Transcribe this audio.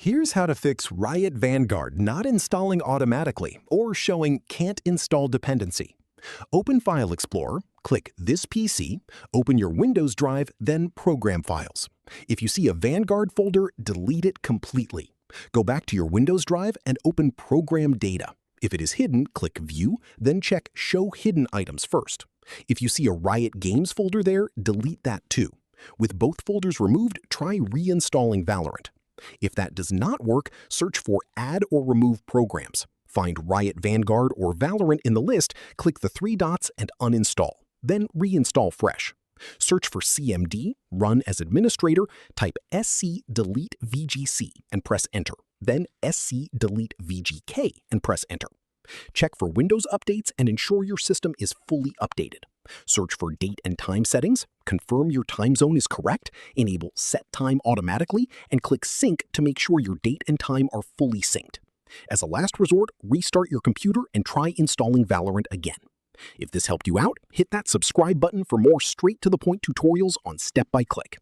Here's how to fix Riot Vanguard not installing automatically or showing can't install dependency. Open File Explorer, click This PC, open your Windows drive, then Program Files. If you see a Vanguard folder, delete it completely. Go back to your Windows drive and open Program Data. If it is hidden, click View, then check Show Hidden Items first. If you see a Riot Games folder there, delete that too. With both folders removed, try reinstalling Valorant. If that does not work, search for Add or Remove Programs. Find Riot Vanguard or Valorant in the list, click the three dots and uninstall. Then reinstall fresh. Search for CMD, run as administrator, type SC delete VGC and press enter. Then SC delete VGK and press enter. Check for Windows updates and ensure your system is fully updated. Search for date and time settings, confirm your time zone is correct, enable set time automatically, and click sync to make sure your date and time are fully synced. As a last resort, restart your computer and try installing Valorant again. If this helped you out, hit that subscribe button for more straight-to-the-point tutorials on step-by-click.